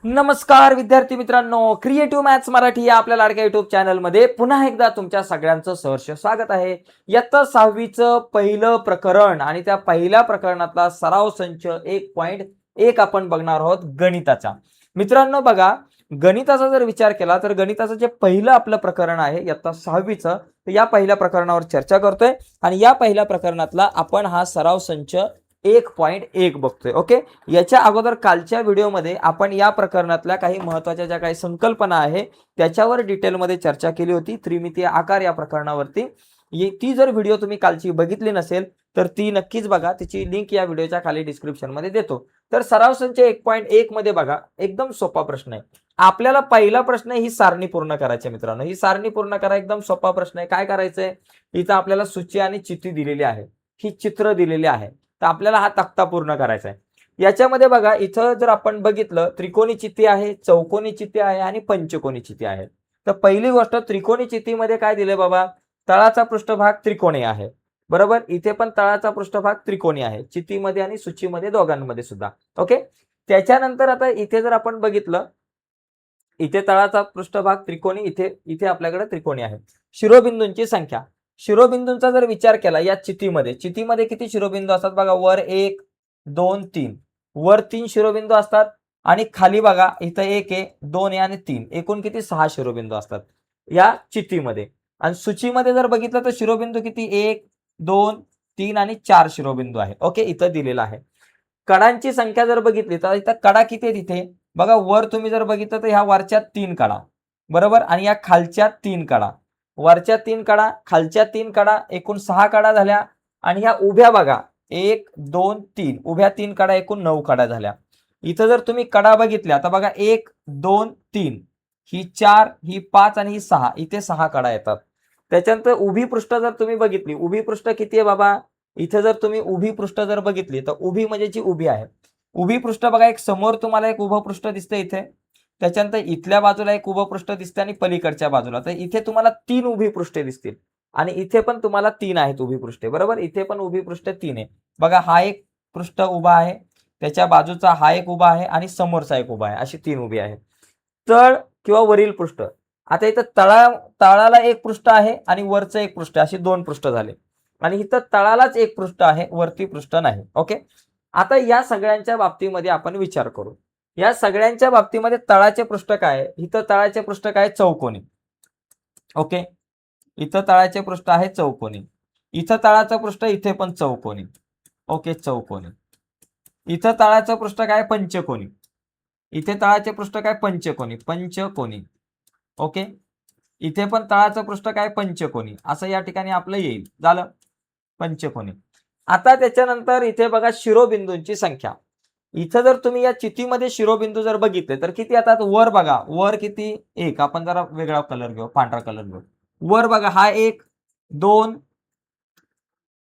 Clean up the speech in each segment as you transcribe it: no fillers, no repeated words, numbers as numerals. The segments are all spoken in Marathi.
नमस्कार विद्यार्थी मित्रांनो, क्रिएटिव्ह मॅथ्स मराठी या आपल्या लाडक्या युट्यूब चॅनलमध्ये पुन्हा एकदा तुमच्या सगळ्यांचं सहर्ष स्वागत आहे. इयत्ता 6वीचं पहिलं प्रकरण आणि त्या पहिल्या प्रकरणातला सराव संच 1.1 आपण बघणार आहोत गणिताचा. मित्रांनो बघा, गणिताचा जर विचार केला तर गणिताचं जे पहिलं आपलं प्रकरण आहे इयत्ता 6वीचं, तर या पहिल्या प्रकरणावर चर्चा करतोय आणि या पहिल्या प्रकरणातला आपण हा सराव संच 1.1 बघतोय. ओके, याच्या अगोदर कालच्या व्हिडिओमध्ये आपण या प्रकरणातल्या काही महत्त्वाच्या ज्या काही संकल्पना आहे त्याच्यावर डिटेलमध्ये चर्चा केली होती, त्रिमितीय आकार या प्रकरणावरती. ती जर व्हिडिओ तुम्ही कालची बघितली नसेल तर ती नक्कीच बघा, तिची लिंक या व्हिडिओच्या खाली डिस्क्रिप्शन मध्ये देतो. तर सराव संच 1.1 मध्ये बघा, एकदम सोपा प्रश्न आहे. आपल्याला पहिला प्रश्न ही सारणी पूर्ण करायची मित्रांनो. ही सारणी पूर्ण करा, एकदम सोपा प्रश्न आहे. काय करायचंय, इथं आपल्याला सूची आणि चिठ्ठी दिलेली आहे, ही चित्र दिलेली आहे, तर आपल्याला हा तक्ता पूर्ण करायचा आहे. याच्यामध्ये बघा, इथं जर आपण बघितलं त्रिकोणी चिठ्ठी आहे, चौकोनी चिठ्ठी आहे आणि पंचकोनी चिठ्ठी आहे. तर पहिली गोष्ट, त्रिकोणी चिठ्ठीमध्ये काय दिले बाबा, तळाचा पृष्ठभाग त्रिकोणी आहे, बरोबर. इथे पण तळाचा पृष्ठभाग त्रिकोणी आहे, चिठ्ठीमध्ये आणि सूचीमध्ये दोघांमध्ये सुद्धा. ओके, त्याच्यानंतर आता इथे जर आपण बघितलं, इथे तळाचा पृष्ठभाग त्रिकोणी, इथे इथे आपल्याकडे त्रिकोणी आहे. शिरोबिंदूंची संख्या, शिरोबिंदूंचा जर विचार केला या चिठ्ठीमध्ये किती शिरोबिंदू असतात बघा, वर 1 2 3, वर 3 शिरोबिंदू असतात आणि खाली बघा इथं 1 आहे, 2 आहे आणि 3, एकूण किती 6 शिरोबिंदू असतात या चिठ्ठीमध्ये. आणि सूचीमध्ये जर बघितलं तर शिरोबिंदू किती, 1 2 3 आणि 4 शिरोबिंदू आहे. ओके, इथं दिलेलं आहे. कडांची संख्या जर बघितली तर इथं कडा किती आहेत, इथे बघा वर तुम्ही जर बघितलं तर ह्या वरच्या 3 कडा, बरोबर, आणि या खालच्या 3 कडा, वरच्या 3 कडा, खालच्या 3 कडा, एकूण 6 कडा झाल्या. आणि ह्या उभ्या बघा 1 2 3, उभ्या 3 कडा, एकूण 9 कडा झाल्या. इथं जर तुम्ही कडा बघितल्या तर बघा 1 2 3, ही 4, ही 5 आणि ही 6, इथे 6 कडा येतात. त्याच्यानंतर उभी पृष्ठ जर तुम्ही बघितली, उभी पृष्ठ किती आहे बाबा, इथे जर तुम्ही उभी पृष्ठ जर बघितली तर उभी म्हणजे जी उभी आहे, उभी पृष्ठ बघा, एक समोर तुम्हाला एक उभं पृष्ठ दिसतं इथे, त्याच्यानंतर इथल्या बाजूला एक उभं पृष्ठ दिसतं आणि पलीकडच्या बाजूला, तर इथे तुम्हाला 3 उभी पृष्ठे दिसतील आणि इथे पण तुम्हाला 3 आहेत उभी पृष्ठे, बरोबर. इथे पण उभी पृष्ठ 3 आहे बघा, हा एक पृष्ठ उभा आहे, त्याच्या बाजूचा हा एक उभा आहे आणि समोरचा एक उभा आहे, अशी 3 उभी आहे. तळ किंवा वरील पृष्ठ, आता इथं तळाला एक पृष्ठ आहे आणि वरचं एक पृष्ठ, अशी 2 पृष्ठ झाले. आणि इथं तळालाच एक पृष्ठ आहे, वरती पृष्ठ नाही. ओके, आता या सगळ्यांच्या बाबतीमध्ये आपण विचार करू. या सगळ्यांच्या बाबतीमध्ये तळाचे पृष्ठ काय आहे, इथं तळाचे पृष्ठ काय, चौकोनी. ओके, इथं तळाचे पृष्ठ आहे चौकोनी, इथं तळाचं पृष्ठ, इथे पण चौकोनी. ओके, चौकोनी. इथं तळाचं पृष्ठ काय, पंचकोनी, इथे तळाचे पृष्ठ काय, पंचकोनी, पंचकोनी. ओके, इथे पण तळाचं पृष्ठ काय, पंचकोनी, असं या ठिकाणी आपलं येईल, झालं पंचकोनी. आता त्याच्यानंतर इथे बघा शिरोबिंदूंची संख्या. इथं जर तुम्ही या चिठ्ठीमध्ये शिरोबिंदू जर बघितले तर किती येतात, वर बघा, वर किती, एक, आपण जरा वेगळा कलर घेऊ, पांढरा कलर घेऊ. वर बघा हा 1 2,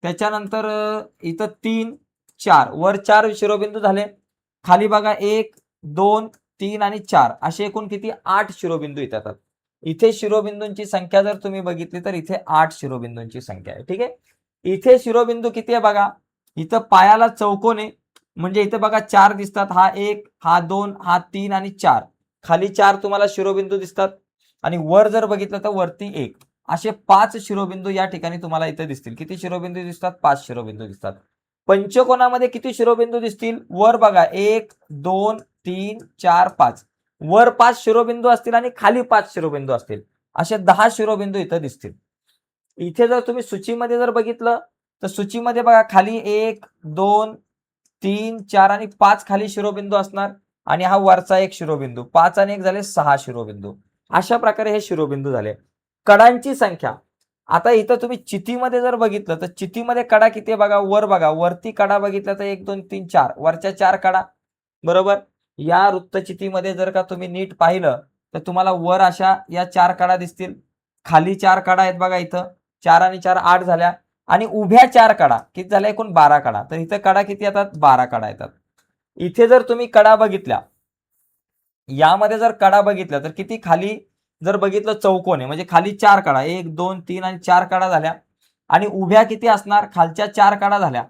त्याच्यानंतर इथं 3 4, वर 4 शिरोबिंदू झाले. खाली बघा 1 2 3 आणि 4, असे एकूण किती, 8 शिरोबिंदू येतात. इथे शिरोबिंदूंची संख्या जर तुम्ही बघितली तर इथे 8 शिरोबिंदूंची संख्या आहे. ठीक आहे, इथे शिरोबिंदू किती आहे बघा, इथं पायाला चौकोन आहे, म्हणजे इथे बघा 4 दिसतात, हा 1 हा 2 हा 3 आणि 4, खाली 4 तुम्हाला शिरोबिंदू दिसतात. आणि वर जर बघितलं तर वरती 1, असे 5 शिरोबिंदू या ठिकाणी तुम्हाला इथे दिसतील. किती शिरोबिंदू दिसतात, 5 शिरोबिंदू दिसतात. पंचकोनामध्ये किती शिरोबिंदू दिसतील, वर बघा 1 2 3 4 5, वर 5 शिरोबिंदू असतील आणि खाली 5 शिरोबिंदू असतील, असे 10 शिरोबिंदू इथं दिसतील. इथे जर तुम्ही सूचीमध्ये जर बघितलं तर सूचीमध्ये बघा खाली 1 2 3 4 आणि 5 खाली शिरोबिंदू असणार आणि हा वरचा एक शिरोबिंदू, 5 आणि 1 झाले 6 शिरोबिंदू. अशा प्रकारे हे शिरोबिंदू झाले. कडांची संख्या, आता इथं तुम्ही चिठ्ठीमध्ये जर बघितलं तर चिठ्ठीमध्ये कडा किती आहे बघा, वर बघा, वरती कडा बघितला तर 1 2 3 4, वरच्या 4 कडा, बरोबर. या वृत्तचिठ्ठीमध्ये जर का तुम्ही नीट पाहिलं तर तुम्हाला वर अशा या 4 कडा दिसतील, खाली 4 कडा आहेत बघा, इथं 4 आणि 4 8 झाल्या आणि उभ्या 4 कडा किती झाल्या, एकूण 12 कडा. तर इथं कडा किती येतात, 12 कडा येतात. इथे जर तुम्ही कडा बघितल्या, यामध्ये जर कडा बघितल्या तर किती, खाली जर बघितलं चौकोन आहे, म्हणजे खाली 4 कडा, 1 2 3 आणि 4 कडा झाल्या आणि उभ्या किती असणार, खालच्या 4 कडा झाल्या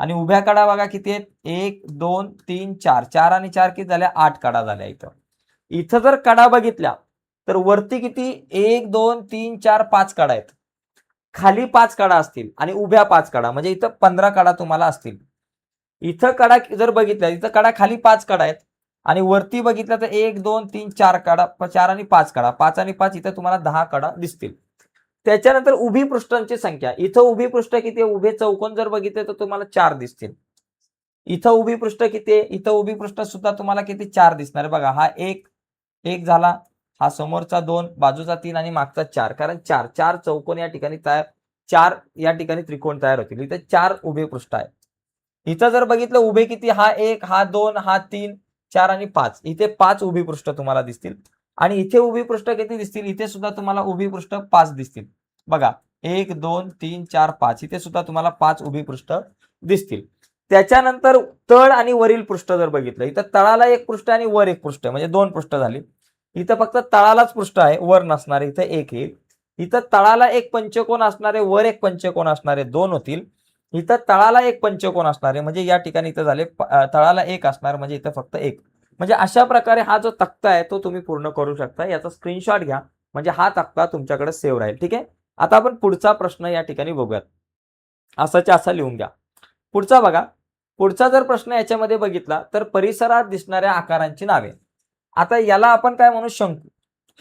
आणि उभ्या कडा बघा किती आहेत, 1 2 3 4, 4 आणि 4 किती झाल्या, 8 कडा झाल्या. इथं जर कडा बघितल्या तर वरती किती, 1 2 3 4 5 कडा आहेत, खाली 5 कडा असतील आणि उभ्या 5 कडा, म्हणजे इथं 15 कडा तुम्हाला असतील. इथं कडा जर बघितल्या, इथं कडा खाली 5 कडा आहेत आणि वरती बघितलं तर 1 2 3 4 कडा, 4 आणि 5 कडा, 5 आणि 5 इथं तुम्हाला 10 कडा दिसतील. त्याच्यानंतर उभी पृष्ठांची संख्या, इथं उभी पृष्ठ किती आहे, उभे चौकोन जर बघितले तर तुम्हाला 4 दिसतील. इथं उभी पृष्ठ किती आहे, इथं उभी पृष्ठ सुद्धा तुम्हाला किती, 4 दिसणार. बघा हा एक झाला, हा समोरचा 2, बाजूचा 3 आणि मागचा 4, कारण 4 चौकोन या ठिकाणी तयार, 4 या ठिकाणी त्रिकोण तयार होतील. इथे 4 उभे पृष्ठ आहे. इथं जर बघितलं उभे किती, हा 1 हा 2 हा 3 4 आणि 5, इथे 5 उभी पृष्ठ तुम्हाला दिसतील. आणि इथे उभी पृष्ठ किती दिसतील, इथे सुद्धा तुम्हाला उभी पृष्ठ 5 दिसतील. बघा 1 2 3 4 5, इथे सुद्धा तुम्हाला 5 उभी पृष्ठ दिसतील. त्याच्यानंतर तळ आणि वरील पृष्ठ जर बघितलं, इथं तळाला एक पृष्ठ आणि वर एक पृष्ठ, म्हणजे 2 पृष्ठ झाली. इथं फक्त तळालाच पृष्ठ आहे, वर नसणारे, इथं 1 येईल. इथं तळाला एक पंचकोन असणारे, वर एक पंचकोन असणारे 2 होतील. इथं तळाला एक पंचकोन असणारे, म्हणजे या ठिकाणी इथं झाले तळाला 1 असणार, म्हणजे इथं फक्त 1. म्हणजे अशा प्रकारे हा जो तक्ता आहे तो तुम्ही पूर्ण करू शकता. याचा स्क्रीनशॉट घ्या, म्हणजे हा तक्ता तुमच्याकडे सेव्ह राहील. ठीक आहे. आता आपण पुढचा प्रश्न या ठिकाणी बघूयात. असाच्या असा लिहून घ्या. पुढचा बघा, पुढचा जर प्रश्न याच्यामध्ये बघितला तर परिसरात दिसणाऱ्या आकारांची नावे. आता याला आपण काय म्हणू, शंकू.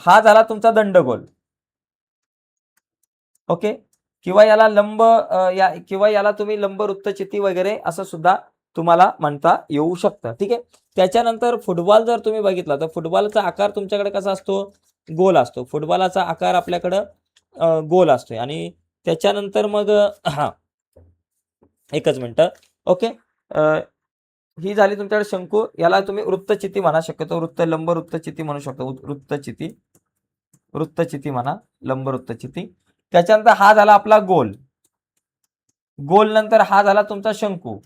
हा झाला तुमचा दंडगोल. ओके. किंवा याला किंवा याला तुम्ही लंब वृत्तचिती वगैरे असं सुद्धा तुम्हाला म्हणता येऊ शकतं. ठीक आहे. त्याच्यानंतर फुटबॉल जर तुम्ही बघितला तर फुटबॉलचा आकार तुमच्याकडे कसा असतो, गोल असतो. फुटबॉलाचा आकार आपल्याकडं गोल असतोय. आणि त्याच्यानंतर मग हा एकच मिनिट. ओके. ही झाली तुमच्याकडे शंकू. याला तुम्ही वृत्तचिती म्हणा, शक्यतो लंब वृत्तचिती म्हणू शकतो. वृत्तचिती म्हणा, लंब वृत्तचिती. त्याच्यानंतर हा झाला आपला गोल. गोल नंतर हा झाला तुमचा शंकू.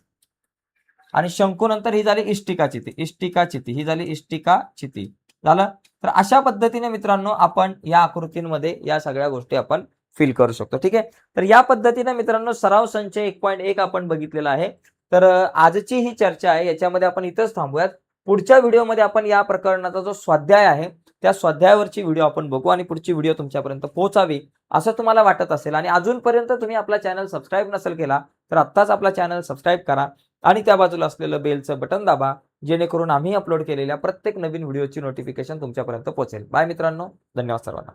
आणि शंकू नंतर ही झाली इष्टिकाचिती. ही झाली इष्टिकाचिती. झालं. तर अशा पद्धतीने मित्रांनो आपण या आकृतींमध्ये या सगळ्या गोष्टी आपण फिल करू शकतो. ठीक आहे. तर या पद्धतीने मित्रांनो सराव संच 1.1 आपण बघितलेला आहे. तर आजची ही चर्चा आहे याच्यामध्ये आपण इथंच थांबूयात. पुढच्या व्हिडिओमध्ये आपण या प्रकरणाचा जो स्वाध्याय आहे त्या स्वाध्यायावरची व्हिडिओ आपण बघू आणि पुढची व्हिडिओ तुमच्यापर्यंत पोहोचावी असं तुम्हाला वाटत असेल आणि अजूनपर्यंत तुम्ही आपला चॅनल सबस्क्राईब नसेल केला तर आत्ताच आपला चॅनल सबस्क्राईब करा आणि त्या बाजूला असलेलं बेलचं बटन दाबा, जेणेकरून आम्ही अपलोड केलेल्या प्रत्येक नवीन व्हिडिओची नोटिफिकेशन तुमच्यापर्यंत पोहोचेल. बाय मित्रांनो, धन्यवाद सर्वांना.